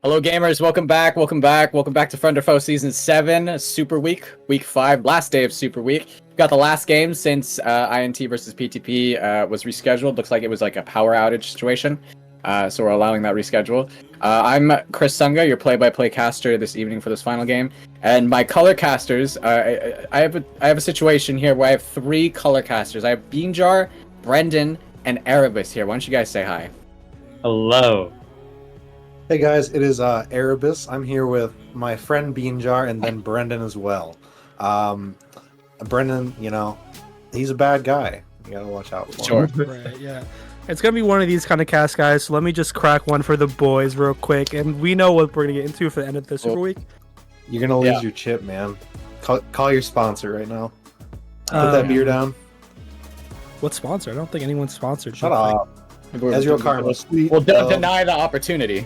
Hello gamers, welcome back to Friend or Foe Season 7, Super Week, Week 5, last day of Super Week. We've got the last game since INT versus PTP was rescheduled. Looks like it was like a power outage situation, so we're allowing that reschedule. I'm Chris Sunga, your play-by-play caster this evening for this final game, and my color casters, I have a situation here where I have 3 color casters. I have Beanjar, Brendan, and Erebus here. Why don't you guys say hi? Hello. Hey guys, it is Erebus. I'm here with my friend Beanjar and then Brendan as well. Brendan, you know, he's a bad guy. You gotta watch out for him. Right, yeah. It's gonna be one of these kind of cast guys, so let me just crack one for the boys real quick, and we know what we're gonna get into for the end of the Super Week. You're gonna lose your chip, man. Call your sponsor right now. Put that beer down. What sponsor? I don't think anyone's sponsored. Shut up. Ezreal Karma. We'll deny the opportunity.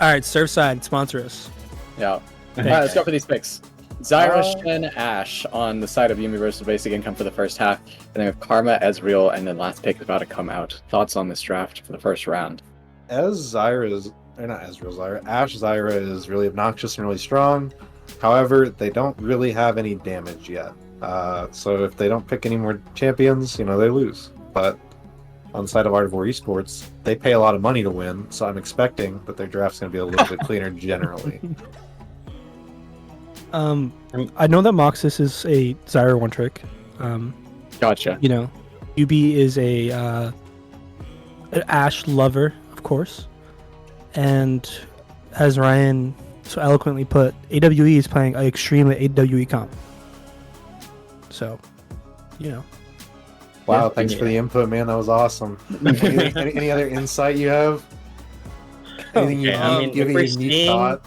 Alright, Surfside, sponsor us. Yeah. Alright, let's go for these picks. Zyra, Shen, Ashe on the side of YUBI versus basic income for the first half. And then we have Karma, Ezreal, and then last pick is about to come out. Thoughts on this draft for the first round? Zyra is, or not Ezreal Zyra, Ashe Zyra is really obnoxious and really strong. However, they don't really have any damage yet. So if they don't pick any more champions, you know, they lose. But on the side of Art of War Esports, they pay a lot of money to win, so I'm expecting that their draft's going to be a little bit cleaner generally. I know that Moxus is a Zyra one trick. Gotcha. You know, YUBI is an Ashe lover, of course. And as Ryan so eloquently put, AWE is playing an extremely AWE comp. So, you know. Wow, thanks for the input, man. That was awesome. Any other insight you have? Anything you have a unique thought?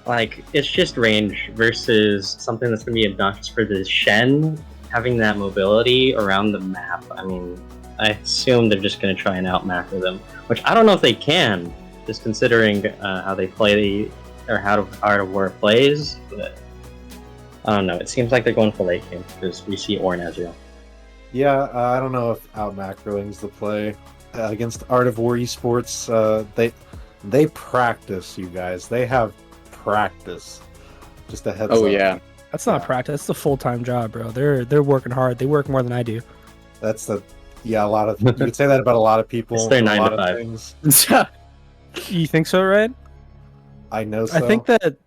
Like, it's just range versus something that's going to be obnoxious for the Shen. Having that mobility around the map, I mean, I assume they're just going to try and out macro them, which I don't know if they can, just considering how they play or how Art of War plays. But I don't know. It seems like they're going for late game because we see Orn Ezreal. Yeah, I don't know if out macroing is the play against Art of War esports. They practice, you guys. They have practice. Just a heads up. Oh yeah. That's not practice. That's a full-time job, bro. They're working hard. They work more than I do. That's a lot of. You could say that about a lot of people. It's their a 9 lot to of 5. things. You think so, Ryan? I know. So. I think that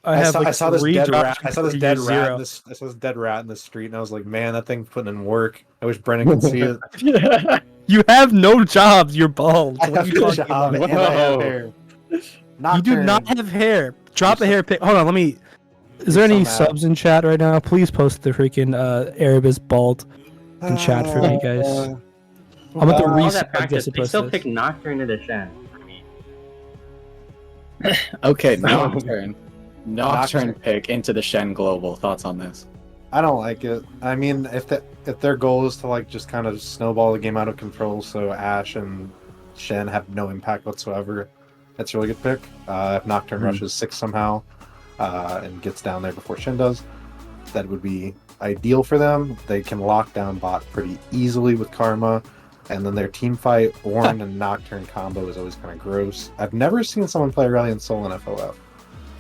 I saw this dead rat. I saw this dead rat. zero. I saw this dead rat in the street, and I was like, "Man, that thing's putting in work." I wish Brennan could see it. You have no jobs. You're bald. I What are have you no talking job, about? and I have Whoa. hair. You do not have hair. Drop a hair pic. Hold on, let me. Is there You're any so mad. subs in chat right now? Please post the freaking Arab is bald in chat for me, guys. I'm about to All reset that practice, this they still process. pick Nocturne into Shen. I mean, Okay, No. Nocturne. Nocturne pick into the Shen Global. Thoughts on this? I don't like it. I mean, if their goal is to like just kind of snowball the game out of control, so Ashe and Shen have no impact whatsoever, that's a really good pick. If Nocturne rushes 6 somehow and gets down there before Shen does, that would be ideal for them. They can lock down bot pretty easily with Karma, and then their team fight Ornn and Nocturne combo is always kind of gross. I've never seen someone play Aurelion Soul in FOF.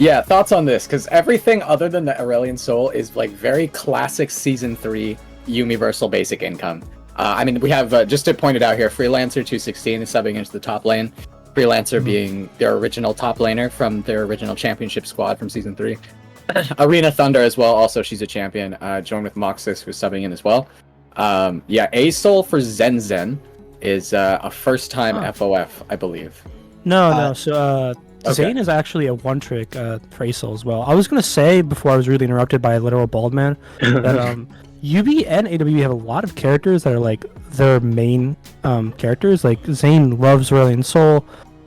Yeah, thoughts on this? Because everything other than the Aurelion Soul is like very classic Season 3 Universal basic income. I mean, we have, just to point it out here, Freelancer 216 is subbing into the top lane. Freelancer being their original top laner from their original championship squad from Season 3. Arena Thunder as well, also she's a champion, joined with Moxus, who's subbing in as well. Yeah, A-Soul for Zen Zen is a first-time FOF, I believe. No. So Okay. Zane is actually a one-trick Tracer as well. I was gonna say before I was really interrupted by a literal bald man that UB and AW have a lot of characters that are like their main characters. Like Zane loves Aurelion Soul.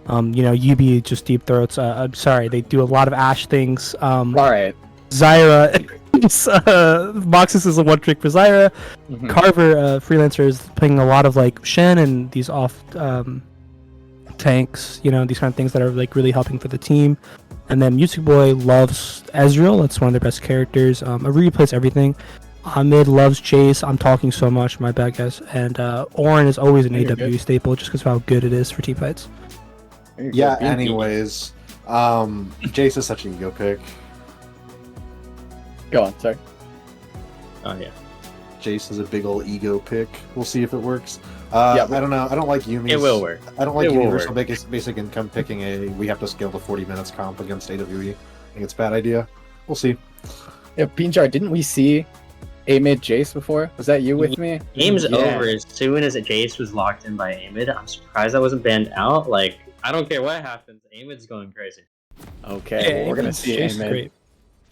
UB just deep throats. I'm sorry, they do a lot of Ashe things. All right. Zyra, Moxus is a one-trick for Zyra. Mhm. Carver, Freelancer, is playing a lot of like Shen and these off tanks, these kind of things that are like really helping for the team. And then Music Boy loves Ezreal. That's one of their best characters. Aruri plays everything. Ahmed loves Jace. I'm talking so much, my bad guys. And Ornn is always an You're AW good. staple just because of how good it is for team fights. Yeah, anyways, Jace is such an ego pick. Go on, sorry. oh yeah. Jace is a big old ego pick. We'll see if it works. Yeah, I don't know. I don't like Yumi's. It will work. I don't like It will Universal work. basic income picking we have to scale to 40 minutes comp against AWE. I think it's a bad idea. We'll see. Yeah, Beanjar, didn't we see A-Mid Jace before? Was that you with me? Game's Yeah. over as soon as Jace was locked in by Amid. I'm surprised that wasn't banned out. Like, I don't care what happens. Amid's going crazy. Okay, well, we're gonna see Jace is A-Mid. great.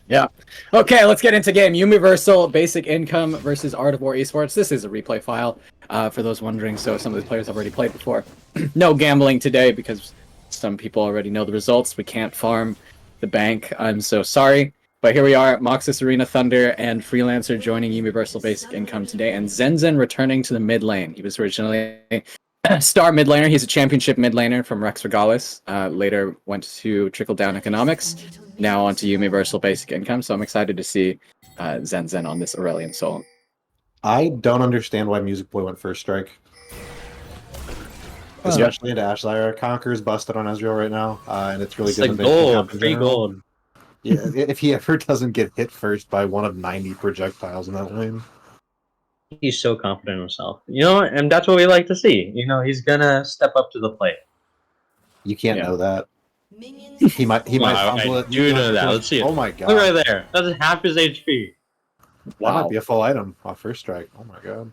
Yeah. Okay, let's get into game. Universal Basic Income versus Art of War Esports. This is a replay file, for those wondering, so some of the players have already played before. No gambling today because some people already know the results. We can't farm the bank. I'm so sorry. But here we are, Moxus, Arena Thunder, and Freelancer joining Universal Basic Income today, and Zenzen returning to the mid lane. He was originally a star mid laner. He's a championship mid laner from Rex Regalis. Later went to Trickle Down Economics. Now onto Universal Basic Income, so I'm excited to see Zenzen on this Aurelion Soul. I don't understand why Music Boy went first strike. Especially into Ashe Zyra. Conqueror's busted on Ezreal right now, and it's really It's good. like to make it gold, happen free general. gold. Yeah, if he ever doesn't get hit first by one of 90 projectiles in that lane. He's so confident in himself. And that's what we like to see. He's gonna step up to the plate. You can't Yeah. know that. He might Wow, fumble I it. do know that. Let's see it. Oh my god. Look right there. That's half his HP. That Wow, might be a full item off first strike. Oh my god.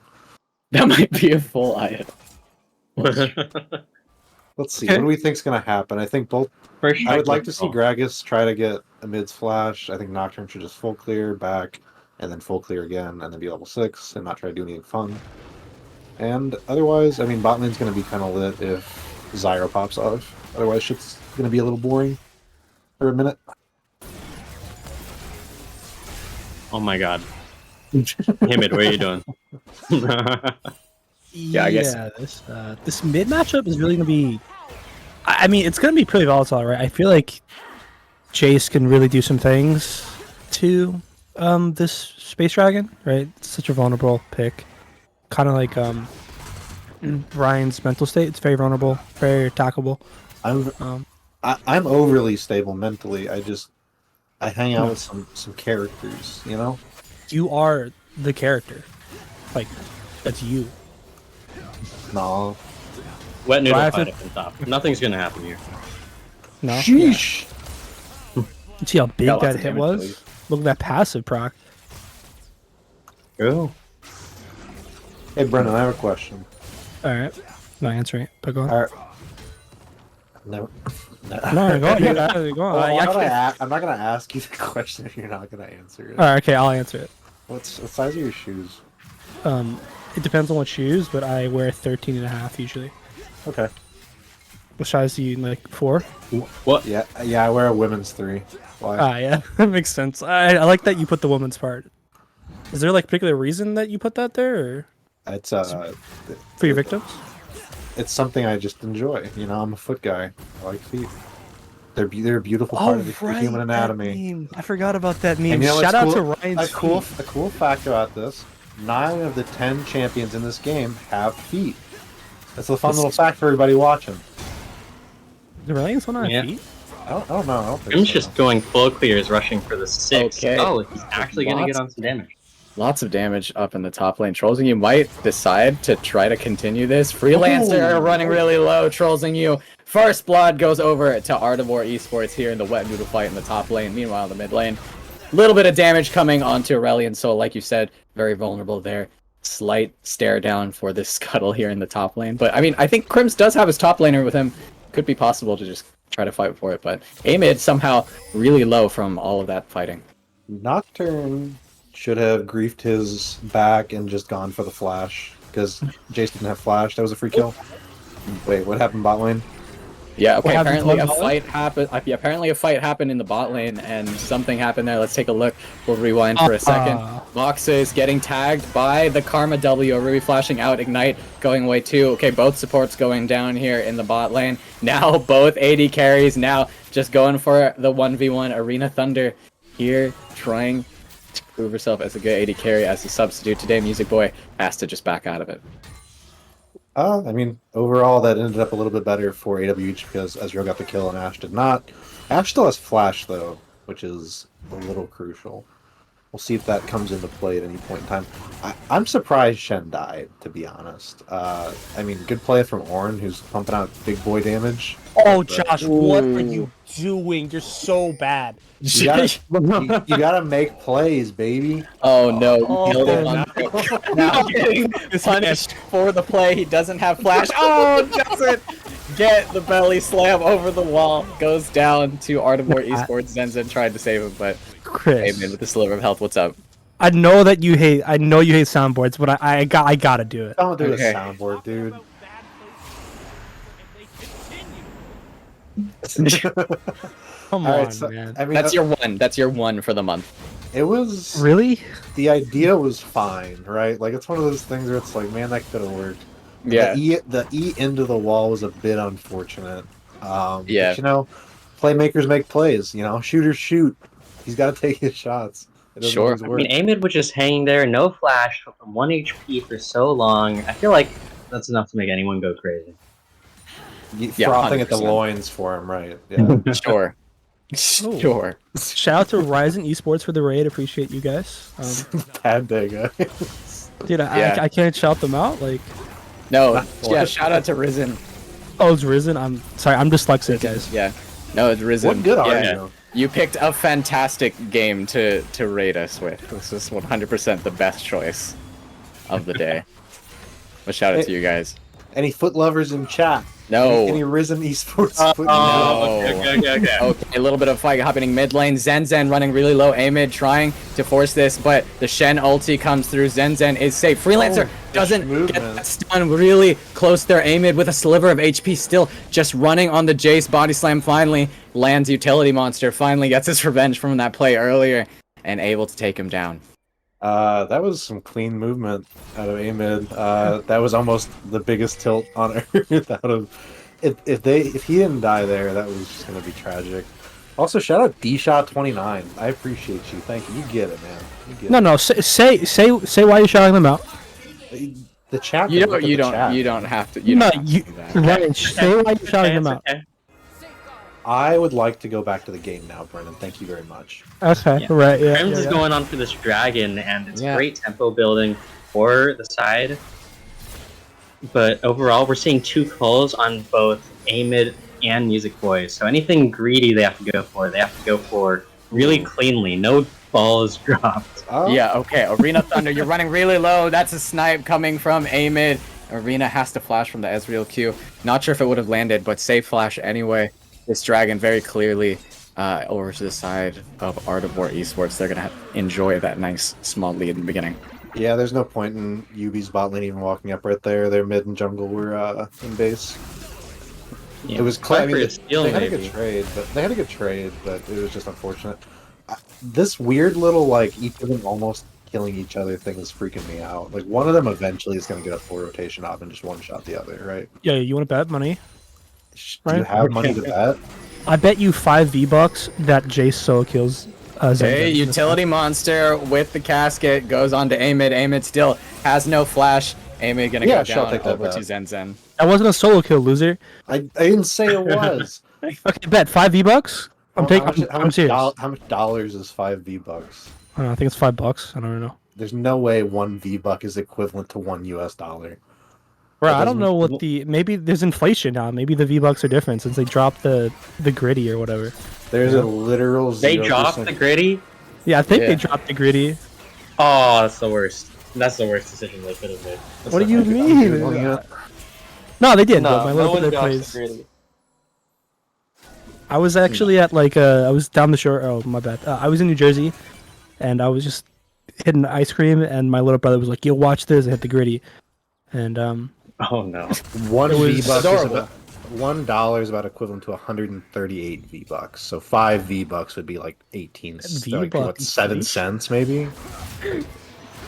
that might be a full item. Let's see. What do we think's gonna happen? I think both. First I would strike like to see was Gragas try to get a mid's flash. I think Nocturne should just full clear back, and then full clear again, and then be level 6 and not try to do anything fun. And otherwise, I mean, bot lane's gonna be kind of lit if Zyra pops off. Otherwise, shit's gonna be a little boring for a minute. Oh my god. Himid, what are you doing? Yeah, I guess- this mid matchup is really gonna be. I mean, it's gonna be pretty volatile, right? I feel like Jace can really do some things to this Space Dragon, right? It's such a vulnerable pick, kind of like Ryan's mental state. It's very vulnerable, very attackable. I'm overly stable mentally. I hang out with some characters, you know. You are the character, like that's you. No. Wet noodle Right, fight up on top. Nothing's gonna happen here. No, Sheesh. you see how big Got lots that of hit damage, was? please. Look at that passive proc. Oh. Hey, Brendan, I have a question. All right, not answering it, but go on. All right. No. No, go on. Yeah, go on. Well, I can't- I'm not gonna ask you the question if you're not gonna answer it. All right, okay, I'll answer it. What size are your shoes? It depends on what shoes, but I wear 13 and a half usually. Okay. What size do you like? 4? What? Yeah, I wear a women's 3. Why? Ah, yeah, that makes sense. I like that you put the woman's part. Is there like particular reason that you put that there, or It's for your victims? it's something I just enjoy. You know, I'm a foot guy. I like feet. They're a beautiful part of the human anatomy. I forgot about that meme. And you know Shout out what's to cool? Ryan's A cool fact about this: 9 of the 10 champions in this game have feet. That's a fun little fact for everybody watching. The Ryan's one on Yeah. feet. I don't know. I don't think Grim's so. just going full clears, rushing for the 6. Okay. Oh, he's actually gonna get Lots- on some damage. Lots of damage up in the top lane. Trolls, you might decide to try to continue this. Freelancer running really low, Trollsing you. First blood goes over to Ardivore Esports here in the wet noodle fight in the top lane. Meanwhile, in the mid lane, little bit of damage coming onto Aurelion. So, like you said, very vulnerable there. Slight stare down for this scuttle here in the top lane. But I mean, I think Crims does have his top laner with him. Could be possible to just try to fight for it. But Amid somehow really low from all of that fighting. Nocturne should have griefed his back and just gone for the flash because Jace didn't have flash. That was a free kill. Wait, what happened bot lane? Yeah, okay, happened apparently to a the bot fight happened. Apparently a fight happened in the bot lane, and something happened there. Let's take a look. We'll rewind for a second. Mox is getting tagged by the Karma W. Ruby flashing out, Ignite going away too. Okay, both supports going down here in the bot lane. Now both AD carries now just going for the 1v1. Arena Thunder here trying to prove herself as a good AD carry as a substitute. Today Music Boy has to just back out of it. I mean, overall, that ended up a little bit better for AWH because Ezreal got the kill and Ashe did not. Ashe still has flash, though, which is a little crucial. We'll see if that comes into play at any point in time. I'm surprised Shen died, to be honest. I mean, good play from Ornn, who's pumping out big boy damage. Oh, But Josh, what are you doing? You're so bad. You gotta make plays, baby. Oh no, Oh, killed him no. now getting punished for the play. He doesn't have flash. Oh, doesn't get the belly slam over the wall. Goes down to Ardivore Esports. Zenzen tried to save him, but Chris, Amen with the sliver of health. What's up? I know that you hate. I know you hate soundboards, but I gotta do it. Don't do Okay. a soundboard, dude. Come All on, right, so, man. I mean, That's your one. That's your one for the month. it was Really? the idea was fine, right? Like it's one of those things where it's like, man, that could have worked. Yeah. The E into the wall was a bit unfortunate. Yeah. But, you know, playmakers make plays. You know, shooters shoot. He's got to take his shots. It doesn't Sure. always I work. mean, Amid was just hanging there, no flash, 1 HP for so long. I feel like that's enough to make anyone go crazy. Yeah, Frothing at the 100%. loins for him, right? Yeah. Sure. Sure. Shout out to Ryzen Esports for the raid. Appreciate you guys. Bad day, guys. Dude, Yeah. I can't shout them out. Like, No. Yeah. Shout out to Risen. oh, it's Risen. I'm sorry. I'm dyslexic, guys. Yeah. No, it's Risen. What good are Yeah. you? You picked a fantastic game to raid us with. This is 100% the best choice of the day. But shout out to you guys. Any foot lovers in chat? No. Any Risen Esports? foot no. lovers? Okay, a little bit of fight happening mid lane. Zen running really low. Amid trying to force this, but the Shen ulti comes through. Zen is safe. Freelancer doesn't get movement. that stun really close there. Amid with a sliver of HP still just running on the Jace. Body slam finally lands. Utility monster finally gets his revenge from that play earlier and able to take him down. That was some clean movement out of Amid. That was almost the biggest tilt on Earth out of if he didn't die there, that was just gonna be tragic. Also, shout out DShot29. I appreciate you. Thank you. You get it, man. You get No, it. no. Say why you're shouting them out. The chat. You can don't. look at You the don't. chat. You don't have to. You No, don't have you. to do that. Ryan, say why you're shouting them out. Okay. I would like to go back to the game now, Brennan. Thank you very much. Okay, Yeah. right, yeah. Crims yeah, is yeah. going on for this dragon, and it's Yeah. great tempo building for the side. But overall, we're seeing 2 calls on both Amid and Music Boy. So anything greedy they have to go for. They have to go for really cleanly. No ball is dropped. Oh, Yeah, okay. Arena Thunder, you're running really low. That's a snipe coming from Amid. Arena has to flash from the Ezreal Q. Not sure if it would have landed, but safe flash anyway. This dragon very clearly over to the side of Art of War Esports. They're going to enjoy that nice small lead in the beginning. Yeah, there's no point in UB's bot lane even walking up right there. Their mid and jungle were in base. Yeah. It was clear. I Try for mean, a steal, they had a maybe. good trade, but it was just unfortunate. This weird little like each of them almost killing each other thing is freaking me out. Like one of them eventually is going to get a full rotation off and just one shot the other, right? Yeah, you want to bet money? Do you Right. have money to bet? I bet you 5 V-Bucks that Jace solo kills Zen Okay, Zen. utility monster with the casket goes on to Amid. Amid still has no flash. Amid gonna Yeah, go sure, I'll down take that over to bet. Zen Zen. That wasn't a solo kill, loser. I didn't say it was. Okay, bet 5 V-Bucks. I'm serious. How much dollars is 5 V-Bucks? I don't know, I think it's $5. I don't know. There's no way 1 V-Buck is equivalent to $1 US. Bro, That I don't doesn't- know what maybe there's inflation now. Maybe the V-Bucks are different since they dropped the gritty or whatever. There's a literal 0%. They dropped the gritty? Yeah, I think Yeah. they dropped the gritty. Oh, that's the worst. That's the worst decision they could have made. What do you I'm mean? looking at- No, they did. No, but my no little one brother drops plays. the gritty. I was actually at like I was down the shore. Oh my bad. I was in New Jersey, and I was just hitting ice cream, and my little brother was like, "Yo, watch this!" I hit the gritty, and Oh no. One It was V-Buck is adorable. about $1 is about equivalent to 138 V-Bucks. So 5 V-Bucks would be like 18, like what, V-Bucks, 7 please? cents maybe?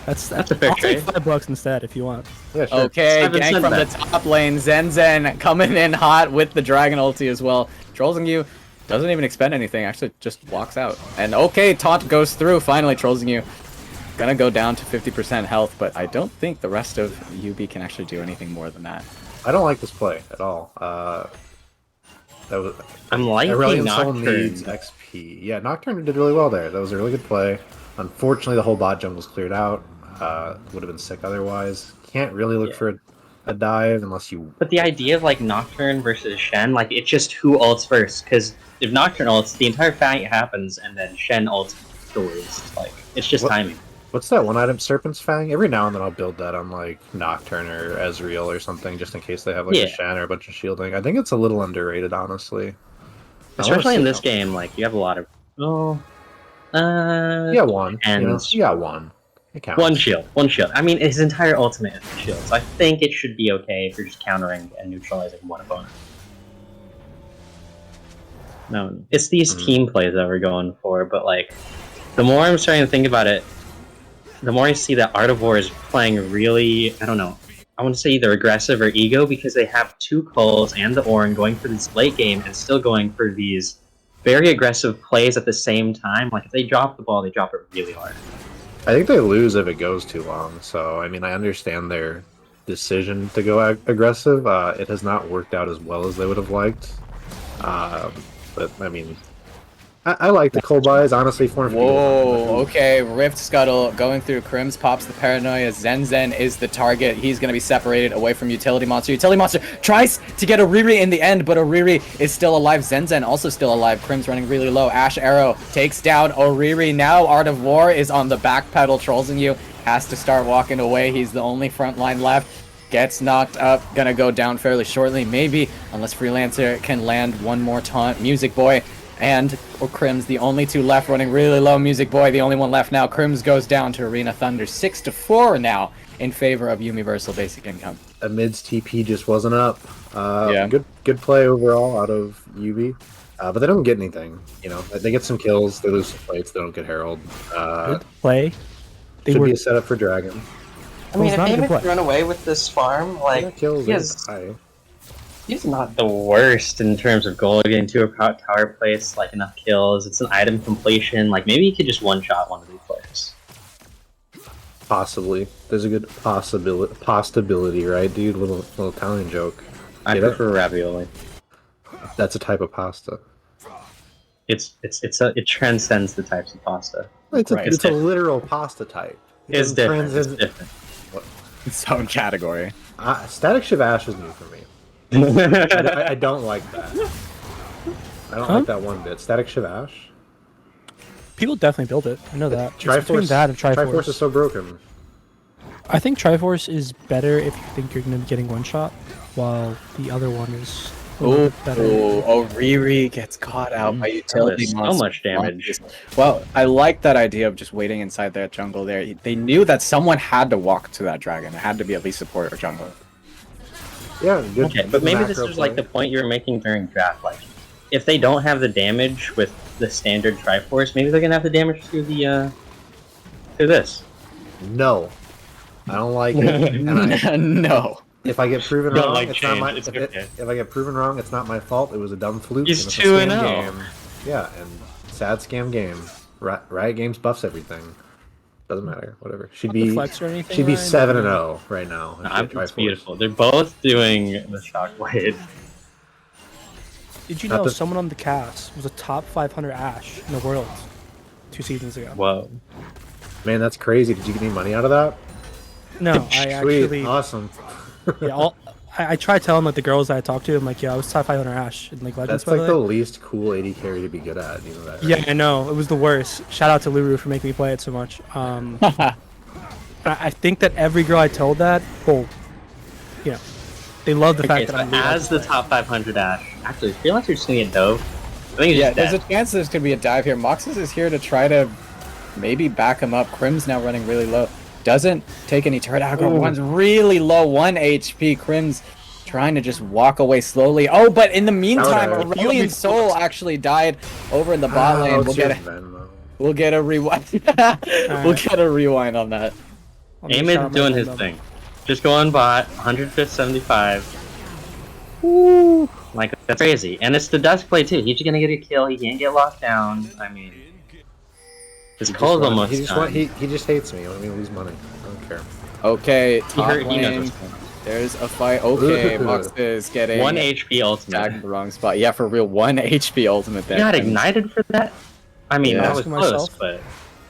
that's a fair I'll take trade. $5 instead if you want. Yeah, sure. Okay, 7 gang cent from the bet. top lane. Zen Zen coming in hot with the dragon ulti as well. Trolling you. Doesn't even expend anything. Actually, just walks out. And okay, taunt goes through. Finally, trolling you. Gonna go down to 50% health, but I don't think the rest of UB can actually do anything more than that. I don't like this play at all. That was I'm liking Aurelion Soul Nocturne. needs XP. Yeah, Nocturne did really well there. That was a really good play. Unfortunately, the whole bot jungle's cleared out. Would have been sick otherwise. Can't really look Yeah. for a dive unless you. But the idea of like Nocturne versus Shen, like it's just who ults first. Because if Nocturne ults, the entire fight happens, and then Shen ults afterwards. Like it's just What- timing. What's that one item? Serpent's Fang? Every now and then I'll build that on like Nocturne or Ezreal or something just in case they have like Yeah. a Shen or a bunch of shielding. I think it's a little underrated, honestly. I wanna Especially in see this how- game, like you have a lot of Yeah, one. and You got one. It counts. one shield. I mean, his entire ultimate is a shield, so I think it should be okay if you're just countering and neutralizing one opponent. No, it's these team plays that we're going for, but like, the more I'm starting to think about it, the more I see that Art of War is playing really, I don't know, I want to say either aggressive or ego because they have 2 calls and the Orin going for this late game and still going for these very aggressive plays at the same time. Like, if they drop the ball, they drop it really hard. I think they lose if it goes too long. So, I mean, I understand their decision to go aggressive. It has not worked out as well as they would have liked. But, I mean, I like the cold buys, honestly. 450 Whoa, okay, Rift Scuttle going through Crims, pops the Paranoia. Zen Zen is the target. He's going to be separated away from Utility Monster. Utility Monster tries to get Oriri in the end, but Oriri is still alive. Zen Zen also still alive. Crims running really low. Ash Arrow takes down Oriri. Now Art of War is on the back pedal, trolling you. Has to start walking away. He's the only front line left. Gets knocked up. Gonna go down fairly shortly, maybe, unless Freelancer can land one more taunt. Music Boy and Crims, the only 2 left, running really low. Music Boy, the only one left now. Crims goes down to Arena Thunder 6-4 now in favor of Universal Basic Income. Amid's TP just wasn't up. Yeah. Good play overall out of UB. But they don't get anything. You know, they get some kills, they lose some fights, they don't get Herald. Good play. They Should were be a setup for Dragon. I mean, it's if not a good David play. run away with this farm, like, Kills he it. has- High. he's not the worst in terms of goal getting to a tower place, like enough kills. It's an item completion. Like maybe he could just one shot one of these players. Possibly. There's a good possibility, right, dude? Little Italian joke. I Get it? prefer ravioli. That's a type of pasta. It transcends the types of pasta. It's a, Right. it's a literal pasta type. It It's doesn't different. It's transcend- different. Its own category. Static Shiv Ash is new for me. I don't like that. I don't like that one bit. Static Shiv Ash. people definitely build it. I know that. It's between Triforce. that and Triforce is so broken. I think Triforce is better if you think you're going to be getting one shot, while the other one is a little Oh, bit better. Riri gets caught out by utility So monsters. much damage. Well, I like that idea of just waiting inside that jungle there. They knew that someone had to walk to that dragon. It had to be at least support or jungle. Yeah, good. Okay, good but maybe this macro was like play. the point you were making during draft. Like, if they don't have the damage with the standard Triforce, maybe they're gonna have the damage through the through this. No. I don't like it. And No. if I get proven Don't wrong, like it's not change, my. it's If, okay. if I get proven wrong, it's not my fault. It was a dumb fluke. He's and it's a 2-0. scam game. Yeah, and sad scam game. Riot Games buffs everything. Doesn't matter. Whatever. She'd Not the be. flex or anything, She'd be Ryan, 7-0 right now. if she had It's Triforce. beautiful. They're both doing the shockwave. Did you Not know the- someone on the cast was a top 500 Ashe in the world 2 seasons ago? Whoa. Man, that's crazy. Did you get any money out of that? No, I Sweet. actually. Awesome. Yeah, I tried telling like the girls that I talked to, I'm like, yeah, I was top 500 Ashe in like Legends. That's by like the the way. least cool AD carry to be good at. You know that? Right? Yeah, I know. It was the worst. Shout out to Luru for making me play it so much. I think that every girl I told that, well, you know, they love the Okay, fact so that I'm really as the good. top 500 Ash, actually, I feel like you're just gonna get dove. I think he's Yeah, just there's a dead. chance there's gonna be a dive here. Moxus is here to try to maybe back him up. Crim's now running really low. Doesn't take any turret aggro. One's really low, 1 HP. Crim's trying to just walk away slowly. Oh, but in the meantime, That would've- Aurelian Soul actually died over in the bot lane. Oh, We'll it's get just a, Venmo. we'll get a rewind. We'll get a rewind on that. Let me shout out Amid my doing his Venmo. thing. Just go on bot, 105th 75. Woo! Like, that's crazy. And it's the dusk play too. He's just gonna get a kill, he can't get locked down. I mean, his call's almost done. He just hates me. Let me lose money. I don't care. Okay, He top knows lane. what's going on. There's a fight. Okay, Moxus getting 1 HP tagged ultimate. in the wrong spot. Yeah, for real, 1 HP ultimate He there. got ignited for that? I mean, Yeah. that was Asking close, myself. but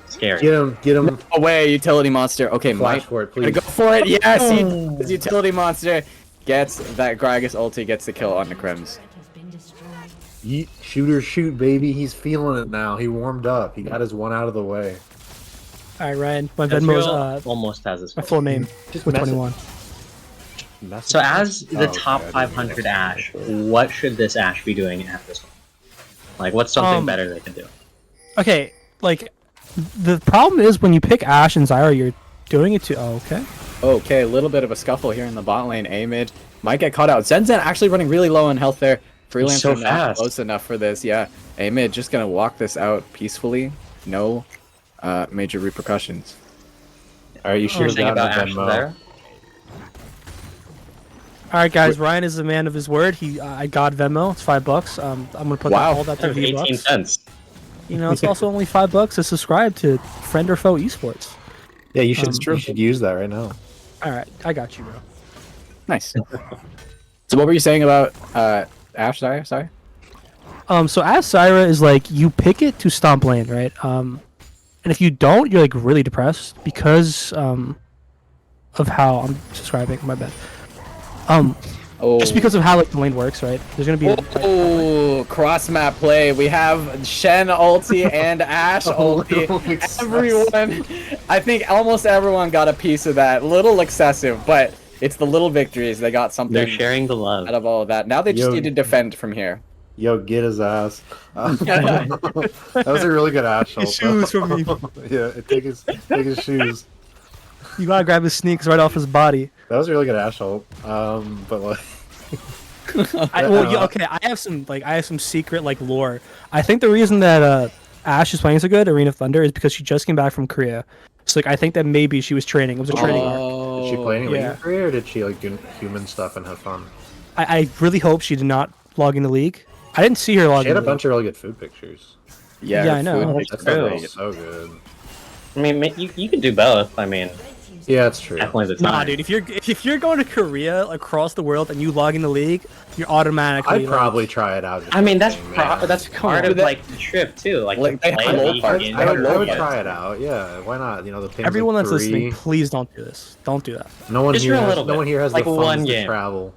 scary. Get him. Away, utility monster. Okay, Flash Mike. for it, Gotta please. go for it. Yes, he does. Utility monster gets that Gragas ulti, gets the kill on the Crims. Yeet, shooter, shoot, baby. He's feeling it now. He warmed up. He got his one out of the way. All right, Ryan. My Venmo's Ezreal almost has his my full name Just with message- 21. message- So as the Oh, okay, top I didn't 500 know. Ash, what should this Ash be doing at this one? Like, what's something Um, better they can do? Okay, like the problem is when you pick Ashe and Zyra, you're doing it to. Oh, okay. Okay, a little bit of a scuffle here in the bot lane. Amid might get caught out. Zenzen actually running really low on health there. Freelancer so not fast. close enough for this. Yeah, Amid just gonna walk this out peacefully. No major repercussions. All right, you should have Saying gotten about a Ash Venmo. there? All right, guys. Ryan is a man of his word. I got Venmo. It's $5. I'm gonna put Wow. all that to That was 18 V-Bucks. cents. You know, it's also only $5 to subscribe to Friend or Foe Esports. Yeah, you should. It's You should use that right now. All right, I got you, bro. Nice. So what were you saying about Ash? Sorry. So as Zyra is like you pick it to stomp lane, right? And if you don't, you're like really depressed because of how I'm subscribing. My bad. Oh. Just because of how like the lane works, right? There's gonna be. Oh, cross map play. We have Shen ulti and Ash ulti. Everyone, I think almost everyone got a piece of that. Little excessive, but it's the little victories. They got something They're sharing the love. out of all of that. Now they just Yo. need to defend from here. Yo, get his ass. That was a really good Ash ult, His shoes though. from me. Yeah, take his shoes. You gotta grab his sneaks right off his body. That was a really good Ash ult. But like, Okay, I have some secret like lore. I think the reason that Ash is playing so good, Arena of Thunder, is because she just came back from Korea. So like I think that maybe she was training. It was a training arc. Did she play any yeah. League career, or did she like do human stuff and have fun? I really hope she did not log in the league. I didn't see her log She in had a the bunch of really good food pictures. Yeah, Yeah, her I know. food That's pictures That are true. was great. so good. I mean, you can do both. I mean, Yeah, it's true. definitely the Nah, time. dude. If you're going to Korea across the world and you log in the league, you're automatically. I'd probably try it out. Just I mean, for that's the thing, man. that's part of like the trip too. Like Like, to they play have League parts. in They have I would Korea. try it out. Yeah, why not? You know, the things Everyone like that's listening, 3. please don't do this. Don't do that. No one Just here for a has. little No bit. one here has Like the one funds to game. travel.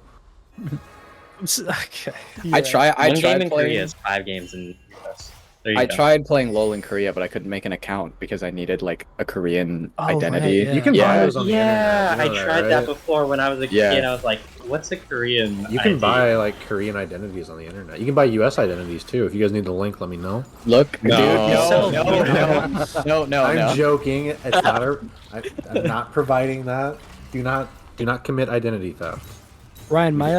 Okay. I tried. I One game tried in playing. Korea is 5 games in US. There you I go. tried playing LoL in Korea, but I couldn't make an account because I needed like a Korean Oh, identity. right, yeah. You can Yeah. buy those on the Yeah, internet. You know I tried that right? before when I was a kid. Yeah. I was like, "What's a Korean?" You can ID? buy like Korean identities on the internet. You can buy US identities too. If you guys need the link, let me know. Look, No. dude, So- no. I'm joking. It's not a. I'm not providing that. Do not commit identity theft. Ryan, my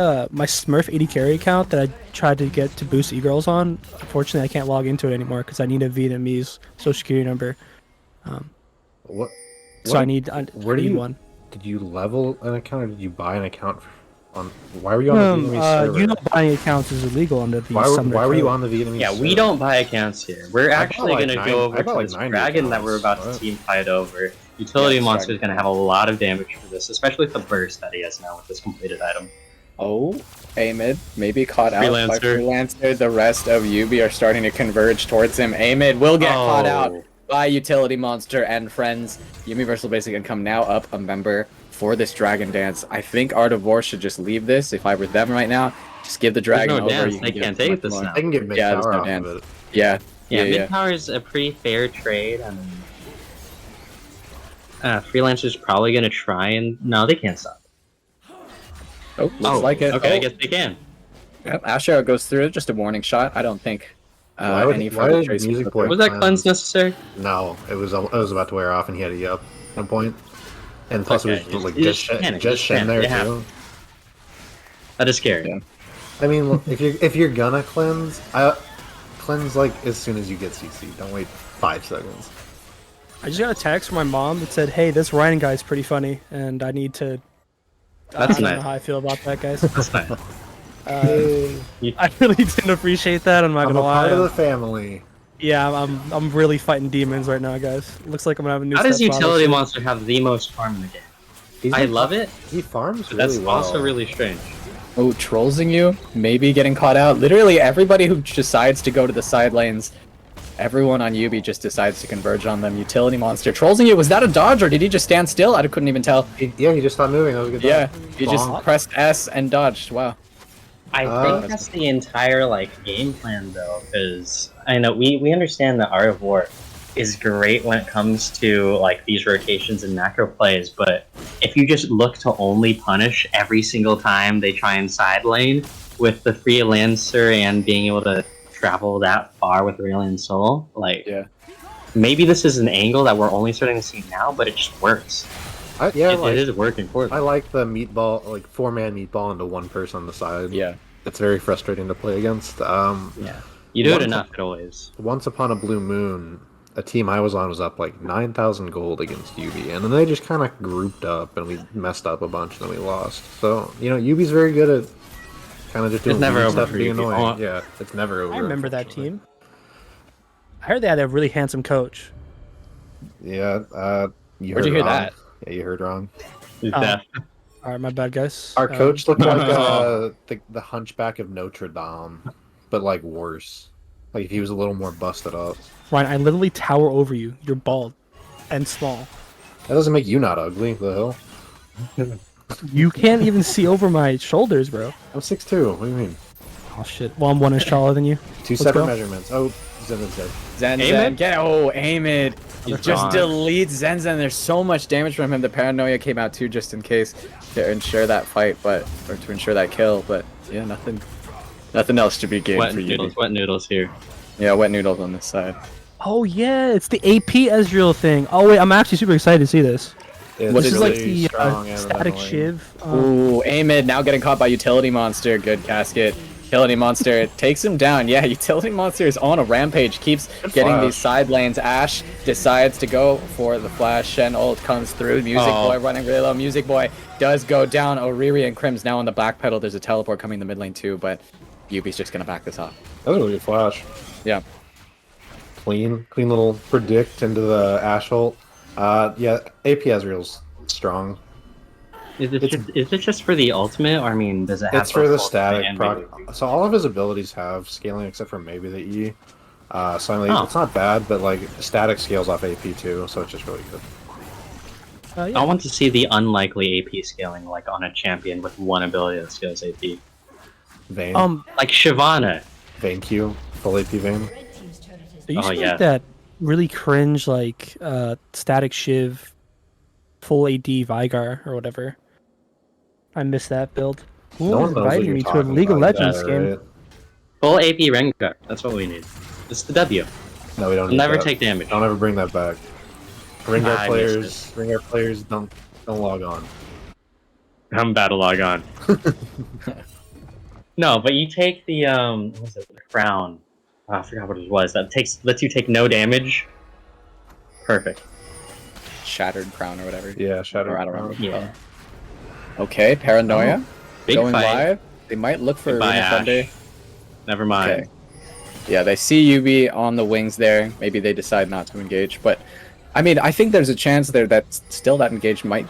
Smurf 80 carry account that I tried to get to boost e-girls on, unfortunately I can't log into it anymore because I need a Vietnamese social security number. What? So I need Where do need you? one. Did you level an account or did you buy an account on? Why were you on the Vietnamese server? You know, buying accounts is illegal under the Why were you on the Vietnamese? Yeah, we server? don't buy accounts here. We're bought actually like gonna nine- go I over bought to like this 90 dragon that we're about accounts. to team fight over. Utility Yeah, Monster's dragon. gonna have a lot of damage for this, especially with the burst that he has now with this completed item. Oh, Amid maybe caught out by Freelancer. Freelancer. The rest of Yubi are starting to converge towards him. Amid will get caught out Oh. by Utility Monster and friends. Universal Basic Income now up a member for this Dragon Dance. I think Art of War should just leave this. If I were them right now, just give the Dragon no over. dance. You They get can't much take this more. now. I can get mid Yeah, there's tower no off dance. of it. Yeah, Yeah, yeah. mid power is a pretty fair trade. I mean, Freelancer's probably gonna try and no, they can't stop. Oh, looks like it. Okay, Oh, I guess they can. yep, Ash Arrow goes through. Just a warning shot. I don't think Why would- any why further did chase Music will Boy- go Was that Cleanse. cleanse necessary? No, it was about to wear off, and he had a yup at one point. And plus, Okay, it was like you just just panic, just just Shen there panic, yeah. too. That is scary. Yeah. I mean, look, if you're gonna cleanse, cleanse like as soon as you get CC. Don't wait 5 seconds. I just got a text from my mom that said, "Hey, this Ryan guy's pretty funny, and I need to." I That's don't nice. know how I feel about that, guys. That's nice. I really didn't appreciate that. I'm not I'm gonna a lie. part of the family. Yeah, I'm really fighting demons right now, guys. Looks like I'm gonna have a new. How does stepfather Utility soon. Monster have the most farm in the game? He's I been- love it, He farms but really that's well. also really strange. Oh, trollsing you? Maybe getting caught out. Literally everybody who decides to go to the side lanes, everyone on Yubi just decides to converge on them. Utility Monster trollsing you. Was that a dodge or did he just stand still? I couldn't even tell. Yeah, he just stopped moving. That was a good. Yeah, dodge. he just Bonk. pressed S and dodged. Wow. I think that's the entire game plan though, because I know we understand that Art of War is great when it comes to these rotations and macro plays, but if you just look to only punish every single time they try and side lane with the freelancer and being able to travel that far with Raylan Soul, Yeah. maybe this is an angle that we're only starting to see now, but it just works. It It is working for I them. like the meatball, 4-man meatball into one person on the side. Yeah. It's very frustrating to play against. Yeah, you do it Once- enough, it always. Once upon a blue moon, a team I was on was up 9,000 gold against Yubi, and then they just kind of grouped up and we messed up a bunch and then we lost. So, Yubi's very good at kind of just doing never weird over stuff for and being Yubi. annoying. Oh. Yeah, it's never over. I remember that unfortunately. team. I heard they had a really handsome coach. Yeah, you Where'd heard you hear wrong. that? Yeah, you heard wrong. Death. All right, my bad, guys. Our coach looked like Oh. the Hunchback of Notre Dame, but worse. If he was a little more busted up. Ryan, I literally tower over you. You're bald and small. That doesn't make you not ugly, the hell. You can't even see over my shoulders, bro. I'm 6'2". What do you mean? Oh shit. Well, I'm 1 inch taller than you. 2 Let's separate go. measurements. Oh, Zen's dead. Zen Amid? Zen. Get Amid. He's Just gone. delete Zen Zen. There's so much damage from him. The paranoia came out too just in case to ensure that fight, or to ensure that kill, but yeah, nothing else to be gained Wet for you. noodles, wet noodles here. Yeah, wet noodles on this side. Oh yeah, it's the AP Ezreal thing. Oh wait, I'm actually super excited to see this. It's What This is is like really the strong and static annoying. shiv. Ooh, Amid now getting caught by Utility Monster. Good casket. Utility Monster takes him down. Yeah, Utility Monster is on a rampage, keeps getting these side lanes. Ash decides to go for the flash. Shen ult comes through. Music Boy running really low. Music Boy does go down. Oriri and Crim's now on the back pedal. There's a teleport coming in the mid lane too, but Yubi's just going to back this off. That was a really good flash. Yeah. Clean little predict into the Ash ult. Yeah, AP Ezreal's strong. Is it just for the ultimate, or I mean, does it have? It's for the both static and proc. maybe- So all of his abilities have scaling except for maybe the E. So I mean, it's not bad, but like static scales off AP too, so it's just really good. Yeah. I want to see the unlikely AP scaling, like on a champion with one ability that scales AP, Vayne, like Shyvana. Vayne Q, full AP Vayne. There used to be yeah. like that really cringe like static Shiv, full AD Vigar or whatever. I miss that build. Who No was one knows what inviting you're me to a talking League of about, Legends yeah, game? right? Full AP Rengar. That's what we need. It's the W. No, we don't. I'll need never that. take damage. Don't ever bring that back. Rengar I players don't log on. I'm about to log on. No, but you take the what was it? The crown. Oh, I forgot what it was. That lets you take no damage. Perfect. Shattered Crown or whatever. Yeah, Shadow. Or I don't remember. Yeah. Okay, Paranoia. Big going fight. live. They might look for Goodbye, Arena Thunder. Ash. Never mind. Okay. Yeah, they see Yubi on the wings there. Maybe they decide not to engage. But, I mean, I think there's a chance there that still that engage might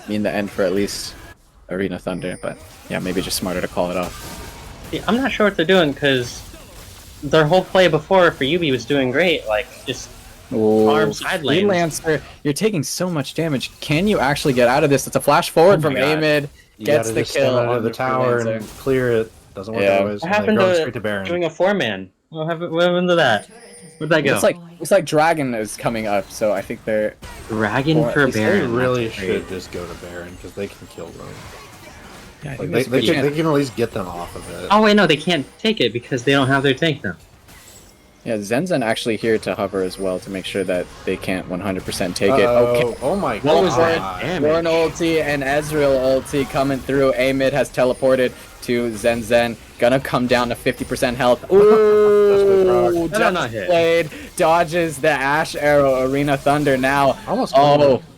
mean the end for at least Arena Thunder. But, yeah, maybe just smarter to call it off. See, I'm not sure what they're doing, because their whole play before for Yubi was doing great. Like, just farm side lanes. Freelancer, you're taking so much damage. Can you actually get out of this? It's a flash forward Oh from my God. Amid. You Gets gotta the just stand kill under on the tower Freelancer. and clear it. Doesn't work Yeah. otherwise. What and they happened go to straight to Baron. doing a 4-man? What happened to that? Where'd that go? Looks like Dragon is coming up, so I think they're... Dragon Or for at least They Baron. really that's great. should just go to Baron because they can kill them. Yeah, I Like think they, that's they, pretty can, they can at least get them off of it. Oh wait, no, they can't take it because they don't have their tank now. Yeah, Zenzen actually here to hover as well to make sure that they can't 100% take it. Oh, Okay, oh my What god. was that damage? Warren ulti and Ezreal ulti coming through. Amid has teleported to Zenzen. Gonna come down to 50% health. Ooh, That did not hit. played. Dodges the Ash Arrow. Arena Thunder now. Almost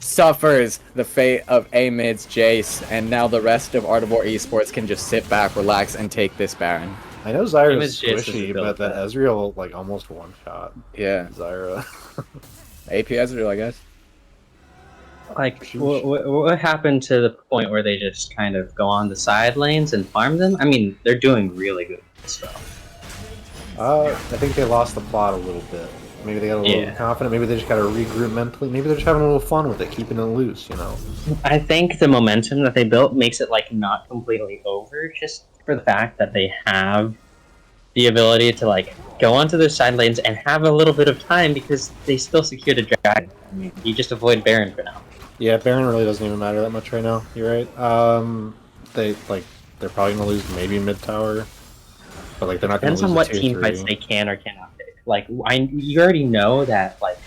Suffers the fate of Amid's Jace. And now the rest of Art of War Esports can just sit back, relax, and take this Baron. I know Zyra's Image Jace is squishy, a build but that that- Ezreal like almost one shot Yeah, Zyra. AP Ezreal, I guess. Like, what happened to the point where they just kind of go on the side lanes and farm them? I mean, they're doing really good stuff. I think they lost the plot a little bit. Maybe they got a little confident. Maybe they just got to regroup mentally. Maybe they're just having a little fun with it, keeping it loose. You know. I think the momentum that they built makes it like not completely over, just for the fact that they have the ability to like go onto their side lanes and have a little bit of time because they still secured a dragon. I mean, you just avoid Baron for now. Yeah, Baron really doesn't even matter that much right now. You're right. They're probably gonna lose maybe mid tower, but like they're not gonna Depends lose on what tier team 3. fights they can or cannot take. Like, you already know that like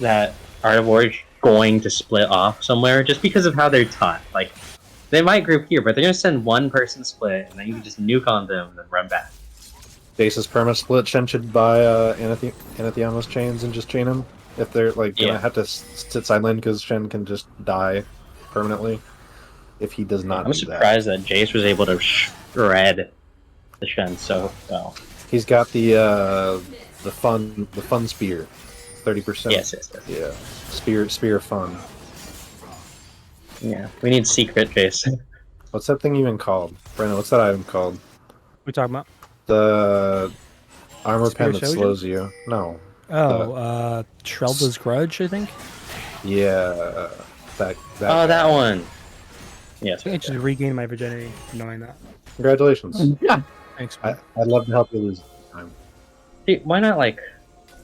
that Art of War is going to split off somewhere just because of how they're taught. Like, they might group here, but they're gonna send one person split, and then you can just nuke on them and then run back. Basis perma split. Shen should buy Anathiama's chains and just chain him if they're like gonna have to sit side lane because Shen can just die permanently if he does not. I'm do surprised that Jace was able to shred the Shen so well. He's got the fun spear, 30%. Yes. Yeah, spear fun. Yeah, we need secret Jace. What's that thing even called, Brandon? What's that item called? We talking about? The armor pen that Spear slows you. No. Oh, Trelda's Grudge, I think. Yeah. That. Oh, that one. Yes. I think I just regained my virginity knowing that. Congratulations. Yeah. Thanks. I'd love to help you lose this time. Dude, why not like?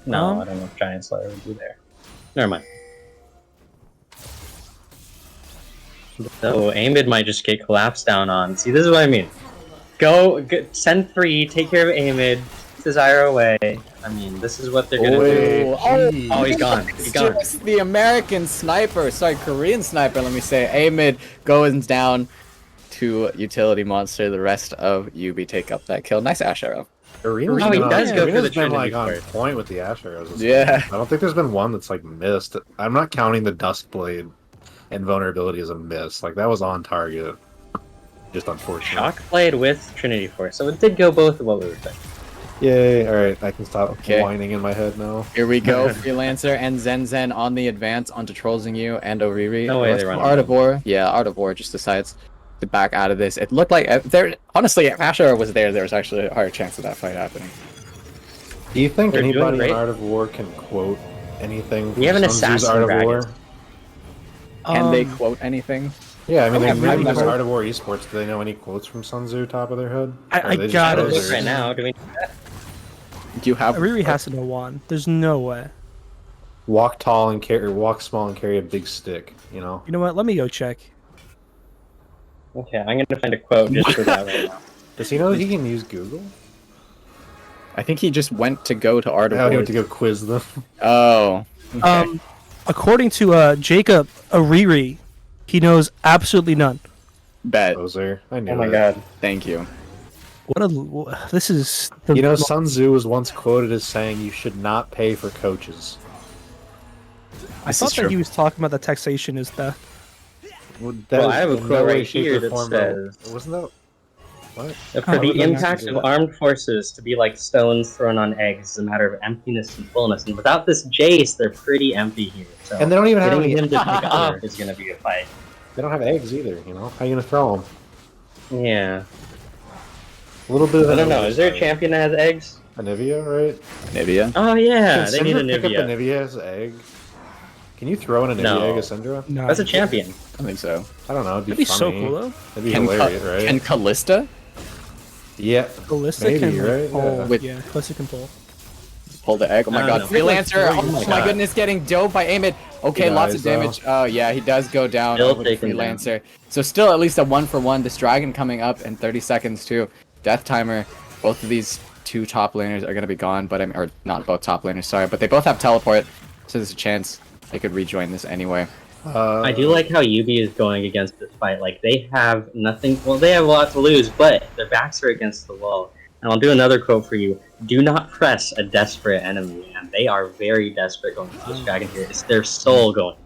No, Um, I don't know if Giant Slayer would be there. Never mind. So Amid might just get collapsed down on. See, this is what I mean. Send 3, take care of Amid, Desire away. I mean, this is what they're gonna do. Oh, he's gone. He's gone. Just the American sniper, sorry, Korean sniper, let me say. Amid goes down to Utility Monster. The rest of YUBI take up that kill. Nice Ash Arrow. Arena's Oh, he been does on- go for Arena's the been like Trinity on Force. point with the Ash arrows. this Yeah. game. I don't think there's been one that's like missed. I'm not counting the Dust Blade and vulnerability as a miss. Like that was on target. Just unfortunate. Shock Blade with Trinity Force, so it did go both of what we were saying. Yay! All right, I can stop Okay. whining in my head now. Here we go. Freelancer and Zen on the advance onto Trolls and You and Oriri. No way they run Art of War. Yeah, Art of War just decides to back out of this. It looked like there. Honestly, if Ash Arrow was there was actually a higher chance of that fight happening. Do you think They're doing anybody great. in Art of War can quote anything? We have an from Sun Tzu's assassin Art of dragon. War? Can they quote anything? Yeah, I mean, Okay, maybe I've just never- Art of War esports. Do they know any quotes from Sun Tzu top of their head? I Or they just got know it. theirs? Right now, do we? Do you have? Riri has to know one. There's no way. Walk tall and carry, or walk small and carry a big stick. You know. You know what? Let me go check. Okay, I'm gonna find a quote just for that right now. Does he know that he can use Google? I think he just went to go to Art of How do you War. have to go quiz them? Oh. Okay. According to Jacob Riri, he knows absolutely none. Bet. Poser. I knew Oh my it. god. Thank you. This is the You know, Sun Tzu was once quoted as saying, "You should not pay for coaches." I This thought is that true. he was talking about the taxation is theft. Well, I have a in quote way, right shape, here or that form says- wasn't that? What? For Oh, the okay. impact of armed forces to be like stones thrown on eggs is a matter of emptiness and fullness, and without this Jace, they're pretty empty here. So And they don't even have getting any. him to pick up is gonna be a fight. They don't have eggs either. You know, how you gonna throw them? Yeah. A little bit of. I don't know. Is there a champion that has eggs? Anivia, right? Nivea. Oh yeah, Can they need a Syndra pick up Nivea. Anivia's egg? Can you throw in a Nivea No. egg, Syndra? No. That's a champion. I think so. I don't know. It'd be, That'd be so funny. cool though. That'd be Can, hilarious, right? can Callista Yeah. Ballista Maybe, can like, right? pull. Yeah. With- Yeah, Ballista can pull. pull the egg? Oh my I god. don't know. Freelancer. Oh Oh my my God. goodness, getting doped by Amid. Okay, He lots dies, of damage. Oh yeah, he does go down Still over the taken down. Freelancer. So still at least a 1-for-1. This dragon coming up in 30 seconds too. Death timer. Both of these two top laners are gonna be gone, but or not both top laners, sorry, but they both have teleport, so there's a chance they could rejoin this anyway. I do like how Yubi is going against this fight. Like, they have nothing. Well, they have a lot to lose, but their backs are against the wall. And I'll do another quote for you. Do not press a desperate enemy, and they are very desperate going to this dragon here. It's their soul going.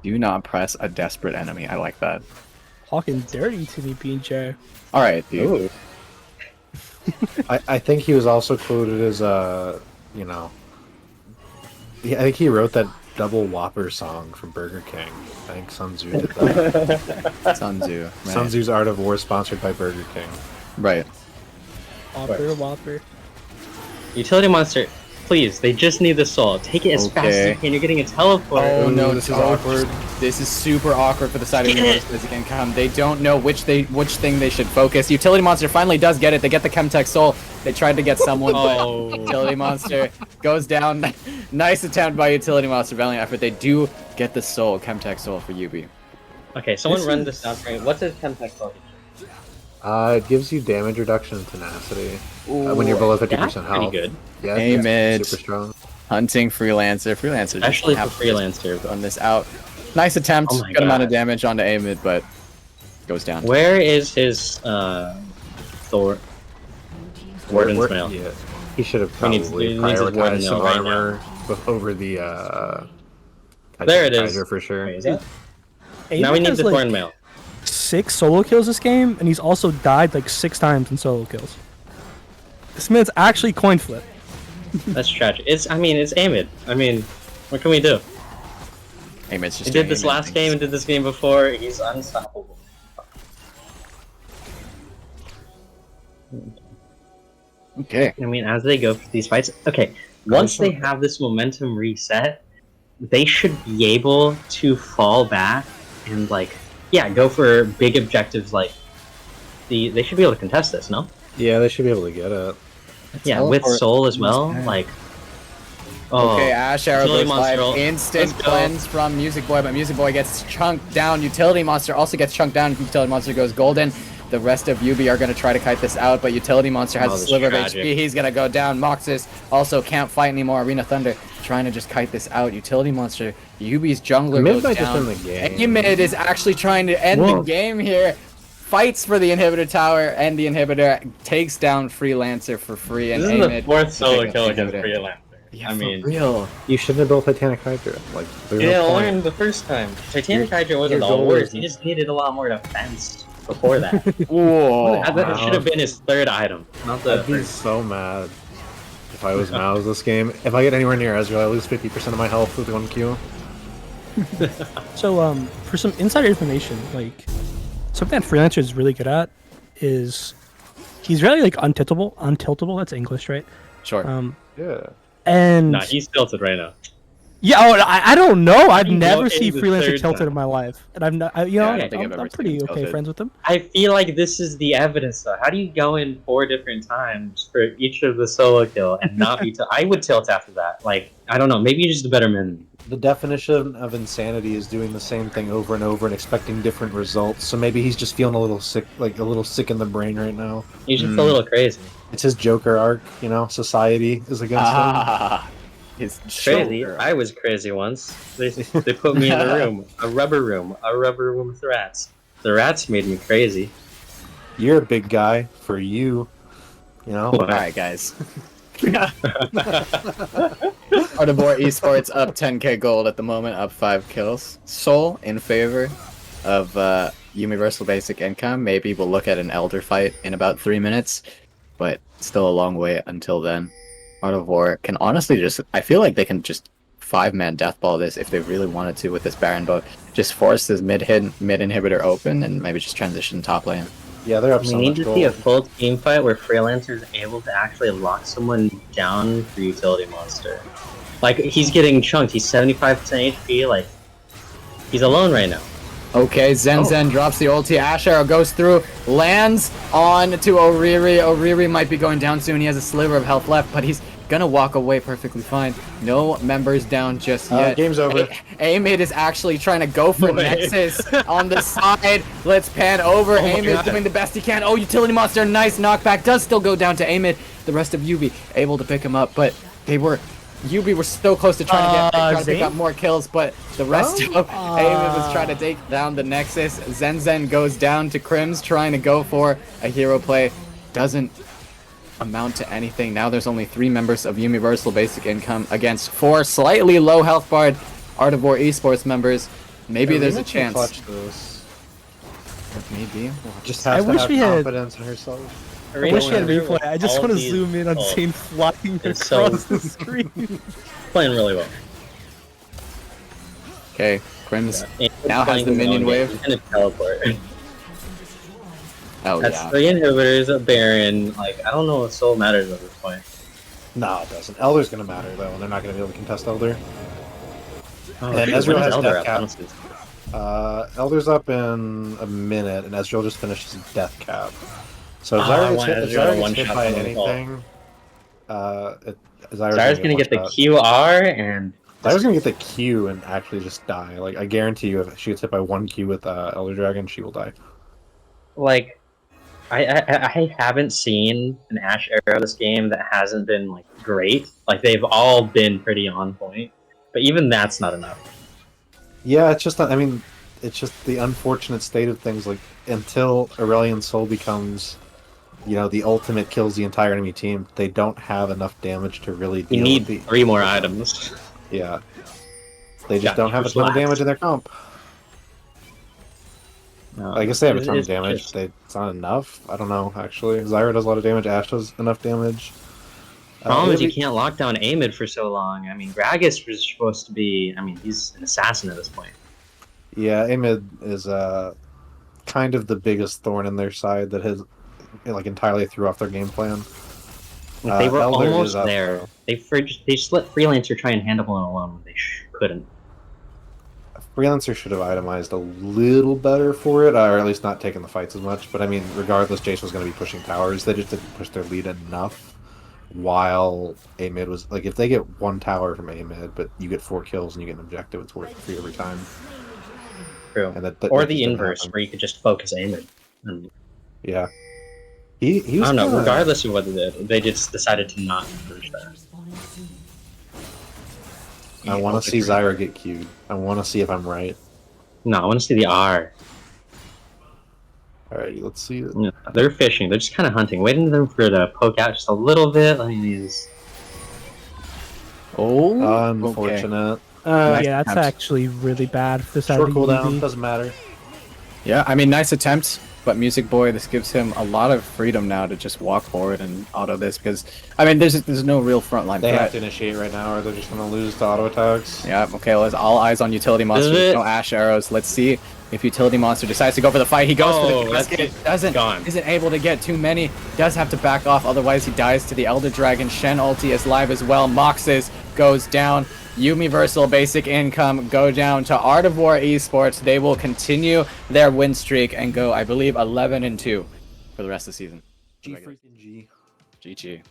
Do not press a desperate enemy. I like that. Talking dirty to me, BJ. All right, dude. Ooh. I think he was also quoted as you know, I think he wrote that double Whopper song from Burger King. I think Sun Tzu did that. Sun Tzu. Right. Sun Tzu's Art of War sponsored by Burger King. Right. Whopper. Utility monster, please, they just need the soul. Take it as fast as Okay. you can. You're getting a teleport. Oh no, this is oh, awkward. This is super awkward for the side of the universe as it can come. They don't know which thing they should focus. Utility Monster finally does get it. They get the Chemtech Soul. They tried to get someone, but Oh. Utility Monster goes down. Nice attempt by Utility Monster. Valiant effort. They do get the Soul, Chemtech Soul for YUBI. Okay, someone run this down for me. What's his Chemtech focus? It gives you damage reduction and tenacity when you're below 50% That's health. pretty good. Yeah, Amen. super strong. Hunting Freelancer. Freelancer. just Especially for have to just Freelancer. run this out. Nice attempt. Oh my Good amount of God. damage onto Amid, but goes down. Where is his Thor? Warden's Where- mail. Yeah, he should have He needs- probably he needs his Warden prioritized some mail right armor over the. There it is. Kaiser for sure. Wait, is that? Aiden Now we need has, the like, Thorn mail. 6 solo kills this game, and he's also died like 6 times in solo kills. This man's actually coin flip. That's tragic. It's Amid. I mean, what can we do? Amid's just He doing did this Amid last things. game and did this game before. He's unstoppable. Okay. I mean, as they go for these fights, okay, once they have this momentum reset, they should be able to fall back and, like, yeah, go for big objectives like they should be able to contest this, no? Yeah, they should be able to get it. Yeah, with Teleport. Soul as well, like. Oh, Okay, Ash Arrow Utility goes Monster live. ult. Instant Let's go. cleanse from Music Boy, but Music Boy gets chunked down. Utility Monster also gets chunked down. Utility Monster goes golden. The rest of YUBI are going to try to kite this out, but Utility Monster has Oh, a this sliver of tragic. HP. He's going to go down. Moxus also can't fight anymore. Arena Thunder trying to just kite this out. Utility Monster, YUBI's jungler Mid goes might just down. win the game. And Mid is actually trying to end Whoa. the game here. fights for the inhibitor tower, and the inhibitor takes down Freelancer for free. And This is the Amid 4th solo picking up kill the against inhibitor. Freelancer. Yeah, I mean, for real. You shouldn't have built Titanic Hydra. Like, there's yeah, no learned point. the first time. Titanic Hydra wasn't your the goal worst. is- He just needed a lot more defense before that. Whoa. That should have been his 3rd item, not the I'd be first. so mad if I was Mouse this game. If I get anywhere near Ezreal, I lose 50% of my health with 1Q. So, for some insider information, like something that Freelancer is really good at is he's really like untiltable. That's English, right? Sure. Yeah. And Nah, he's tilted right now. yeah, I don't know. I've He never broke seen in the Freelancer 3rd tilted time. in my life, and I'm not. You Yeah, know, I don't think I've ever I'm seen pretty him okay tilted. friends with him. I feel like this is the evidence, though. How do you go in 4 different times for each of the solo kill and not be tilted? I would tilt after that. Like, I don't know. Maybe you're just a better man. The definition of insanity is doing the same thing over and over and expecting different results. So maybe he's just feeling a little sick, like a little sick in the brain right now. He's just a little crazy. It's his Joker arc, you know. Society is against him. Ah, it's Crazy. Joker. I was crazy once. They put me in a room, a rubber room with rats. The rats made me crazy. You're a big guy for you, you know. All right, guys. Ardivore Esports up 10k gold at the moment, up 5 kills. Soul in favor of Universal Basic Income. Maybe we'll look at an Elder fight in about 3 minutes, but still a long way until then. Ardivore can honestly just, I feel like they can just 5-man deathball this if they really wanted to with this Baron boat. Just force this mid inhibitor open and maybe just transition top lane. Yeah, they're up We so need much to gold. see a full team fight where Freelancer is able to actually lock someone down for utility monster. Like, he's getting chunked. He's 75% HP. Like, he's alone right now. Okay, Zen drops the ulti. Ash Arrow goes through, lands on to Oriri. Oriri might be going down soon. He has a sliver of health left, but he's gonna walk away perfectly fine. No members down just yet. Game's over. Amid is actually trying to go for Nexus on the side. Let's pan over. Amid doing the best he can. Oh, utility monster, nice knockback. Does still go down to Amid. The rest of YUBI able to pick him up, but YUBI were so close to trying to pick up more kills, but the rest of Amid was trying to take down the Nexus. Zen goes down to Crims, trying to go for a hero play. Doesn't amount to anything. Now there's only 3 members of Universal Basic Income against 4 slightly low health barred Ardivore Esports members. Maybe there's a chance. Clutch this. Maybe. Just has to wish have we had- confidence in herself. I wish we had Arena replay. I just all want to these zoom in on calls. Zane flying It's across so- the screen. Playing really well. Okay, Crims Yeah. now has the minion wave. He's gonna teleport. Oh That's yeah. 3 inhibitors, a Baron. Like, I don't know if Soul matters at this point. No, it doesn't. Elder's gonna matter though, and they're not gonna be able to contest Elder. Oh, And dude, Ezreal when is has Elder death up? cap. Honestly. Elder's up in a minute, and Ezreal just finished his death cap. So if Oh, I Zyra want gets Ezreal hit, to if Zyra one gets hit shot by someone with ult. anything, Zyra's gonna get the one-shot. QR and Zyra's gonna get the Q and actually just die. Like, I guarantee you, if she gets hit by 1 Q with Elder Dragon, she will die. like I haven't seen an Ashe Arrow this game that hasn't been like great. Like, they've all been pretty on point, but even that's not enough. Yeah, it's just not, I mean, it's just the unfortunate state of things. Like, until Aurelion Soul becomes, you know, the ultimate kills the entire enemy team, they don't have enough damage to really You deal need with the... 3 more items. Yeah. They just Yeah, don't have a just ton of relax. damage in their comp. I guess they have a ton of It's damage. just- It's not enough. I don't know, actually. Zyra does a lot of damage. Ashe does enough damage. Problem is, you Maybe- can't lock down Amid for so long. I mean, Gragas was supposed to be. I mean, he's an assassin at this point. Yeah, Amid is kind of the biggest thorn in their side that has like entirely threw off their game plan. Like, they were Elder is almost up, there. though. They just let Freelancer try and handle it alone. They couldn't. Freelancer should have itemized a little better for it, or at least not taken the fights as much. But I mean, regardless, Jace was going to be pushing towers. They just didn't push their lead enough. While Amid was like, if they get 1 tower from Amid, but you get 4 kills and you get an objective, it's worth it for you every time. True. And that Or just the didn't inverse, happen. where you could just focus Amid. And, Yeah. He I was don't know. kinda- Regardless of what they did, they just decided to not push that. I want to see Zyra get queued. I want to see if I'm right. No, I want to see the R. Alright, let's see. Yeah, they're fishing. They're just kind of hunting, waiting for them for to poke out just a little bit. I mean, these. Oh, Unfortunate. Nice Yeah, that's attempt. actually really bad for this side Short of the cooldown, UB. doesn't matter. Yeah, I mean, nice attempt, but Music Boy, this gives him a lot of freedom now to just walk forward and auto this because, I mean, there's no real frontline They have threat. to initiate right now, or they're just gonna lose to auto attacks. Yeah, okay, let's all eyes on Utility Monster. Is it? No Ash arrows. Let's see if Utility Monster decides to go for the fight. He goes for Oh, the that's basket. gone. Isn't able to get too many. Does have to back off, otherwise he dies to the Elder Dragon. Shen ulti is live as well. Moxes goes down. Universal basic income go down to Art of War Esports. They will continue their win streak and go, I believe, 11-2 for the rest of the season. G freaking G. GG.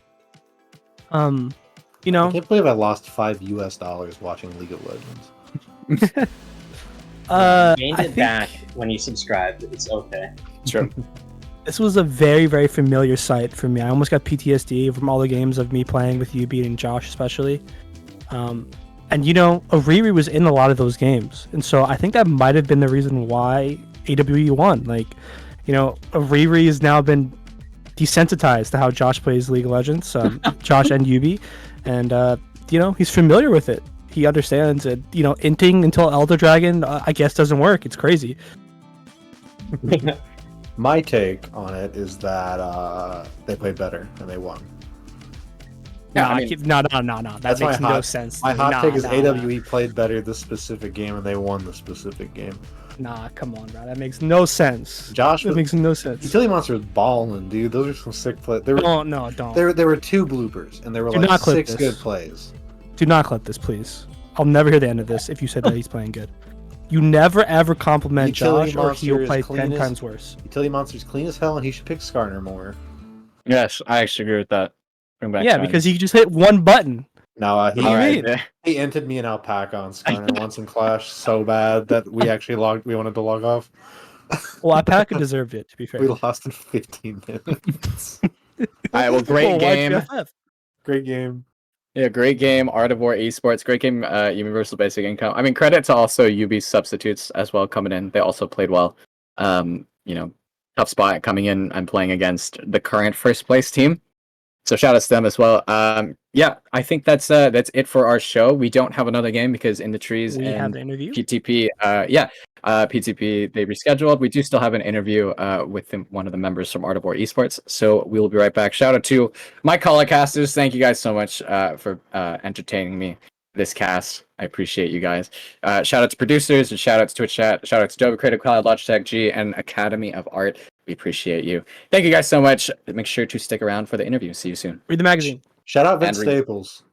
You know, I can't believe I lost $5 watching League of Legends. Gained I it think back when you subscribed. It's okay. True. this was a very, very familiar sight for me. I almost got PTSD from all the games of me playing with UB and Josh, especially. And you know, Ariri was in a lot of those games, and so I think that might have been the reason why AWE won. Like, you know, Ariri has now been desensitized to how Josh plays League of Legends, Josh and UB, and you know, he's familiar with it. He understands it. You know, inting until Elder Dragon, I guess, doesn't work. It's crazy. My take on it is that they played better and they won. Yeah, no, I mean, no. That that's my makes no hot- sense. My hot Nah, take is nah, AWE played better this specific game and they won the specific game. Nah, come on, bro. That makes no sense. Josh That was, makes no sense. Utility Monster was balling, dude. Those are some sick plays. There were No, don't. there were 2 bloopers and there were Do like not clip 6 this. good plays. Do not clip this, please. I'll never hear the end of this if you said that he's playing good. You never ever compliment Utility Josh or Monster he'll is play clean 10 as- times worse. Utility Monster's clean as hell and he should pick Skarner more. Yes, I actually agree with that. Bring back Yeah, Shen. because he just hit one button. No, What do you Alright, mean? yeah. he entered me an alpaca on Skarner once in Clash so bad that we actually we wanted to log off. Well, Alpaca deserved it, to be fair. We lost in 15 minutes. Alright, well, great Well, why'd game. you FF? Great game. Yeah, great game. Art of War Esports, great game. Universal Basic Income. I mean, credit to also UB substitutes as well coming in. They also played well. You know, tough spot coming in and playing against the current first place team. So shout out to them as well. Yeah, I think that's it for our show. We don't have another game because In the Trees We have and the interview. PTP. PTP they rescheduled. We do still have an interview with one of the members from Art of War Esports. So we will be right back. Shout out to my casters. Thank you guys so much for entertaining me this cast. I appreciate you guys. Shout out to producers and shout out to Twitch chat. Shout out to Adobe Creative Cloud, Logitech G, and Academy of Art. We appreciate you. Thank you guys so much. Make sure to stick around for the interview. See you soon. Read the magazine. Shout out Vince And read- Staples.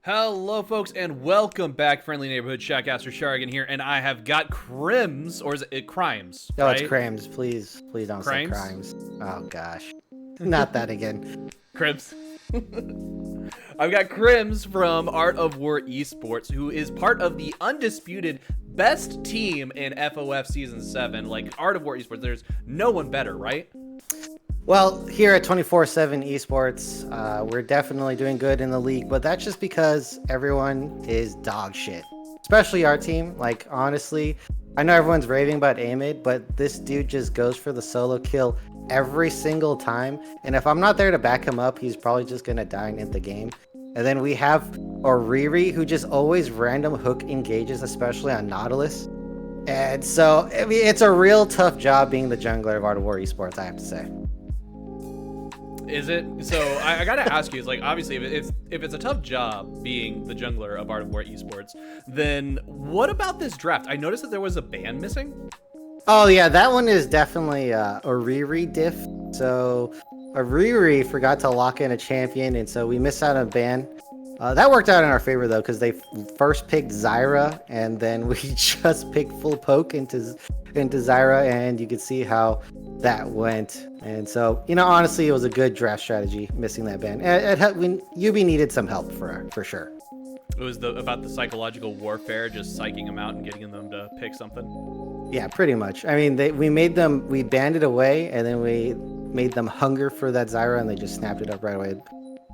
Hello, folks, and welcome back, Friendly Neighborhood Shackcaster Shargan here, and I have got Crims, or is it Crimes? No, right? it's crimes. Please don't say Crimes? crimes. Oh gosh, not that again. Crims. I've got Crims from Art of War Esports, who is part of the undisputed best team in FOF Season 7. Like, Art of War Esports, there's no one better, right? Well, here at 24/7 Esports, we're definitely doing good in the league, but that's just because everyone is dog shit. Especially our team. Like, honestly, I know everyone's raving about Amid, but this dude just goes for the solo kill every single time. And if I'm not there to back him up, he's probably just gonna die and end the game. And then we have Oriri, who just always random hook engages, especially on Nautilus. And so, I mean, it's a real tough job being the jungler of Art of War Esports, I have to say. Is it? So I gotta ask you, it's like, obviously if it's a tough job being the jungler of Art of War Esports, then what about this draft? I noticed that there was a ban missing. Oh yeah, that one is definitely Oriri diff. So Oriri forgot to lock in a champion, and so we missed out on a ban. That worked out in our favor though, because they first picked Zyra, and then we just picked full poke into Zyra, and you could see how that went. And so, you know, honestly, it was a good draft strategy missing that ban. YUBI needed some help for sure. It was about the psychological warfare, just psyching them out and getting them to pick something. Yeah, pretty much. I mean, we banned it away, and then we made them hunger for that Zyra, and they just snapped it up right away.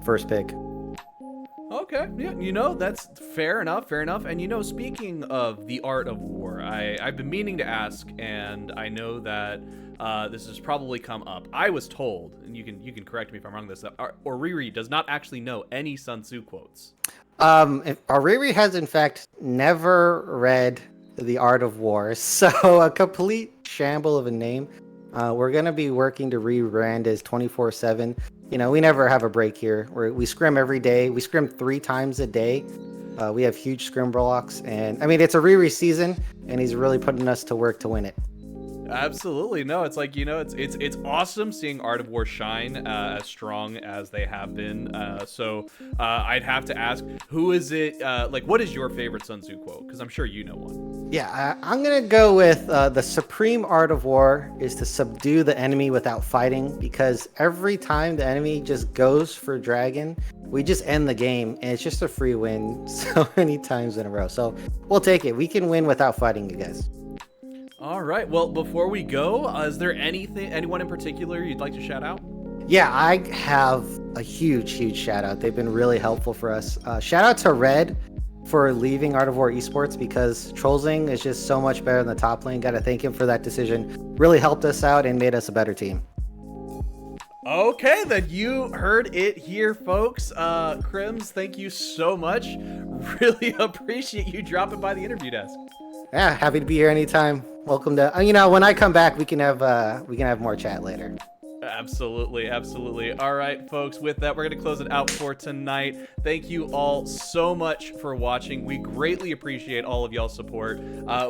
First pick. Okay, yeah, you know, that's fair enough. And you know, speaking of the Art of War, I've been meaning to ask, and I know that this has probably come up. I was told, and you can correct me if I'm wrong, that Oriri does not actually know any Sun Tzu quotes. Oriri has in fact never read the Art of War, so a complete shamble of a name. We're gonna be working to rebrand as 24/7. You know, we never have a break here. We scrim every day. We scrim 3 times a day. We have huge scrim blocks, and I mean, it's a Riri season, and he's really putting us to work to win it. Absolutely. No, it's like, you know, it's awesome seeing Art of War shine as strong as they have been. So I'd have to ask, who is it? Like, what is your favorite Sun Tzu quote? Because I'm sure you know one. Yeah, I'm gonna go with the supreme art of war is to subdue the enemy without fighting, because every time the enemy just goes for dragon, we just end the game, and it's just a free win so many times in a row. So we'll take it. We can win without fighting, you guys. All right. Well, before we go, is there anyone in particular you'd like to shout out? Yeah, I have a huge shout out. They've been really helpful for us. Shout out to Red for leaving Art of War Esports, because Trollsing is just so much better in the top lane. Gotta thank him for that decision. Really helped us out and made us a better team. Okay, then you heard it here, folks. Crims, thank you so much. Really appreciate you dropping by the interview desk. Yeah, happy to be here anytime. Welcome to, you know, when I come back, we can have more chat later. Absolutely. All right, folks, with that, we're going to close it out for tonight. Thank you all so much for watching. We greatly appreciate all of y'all's support.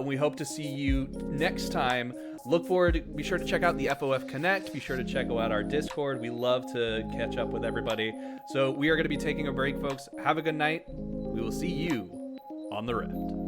We hope to see you next time. Be sure to check out the FOF Connect. Be sure to check out our Discord. We love to catch up with everybody. So we are going to be taking a break, folks. Have a good night. We will see you on the Rift.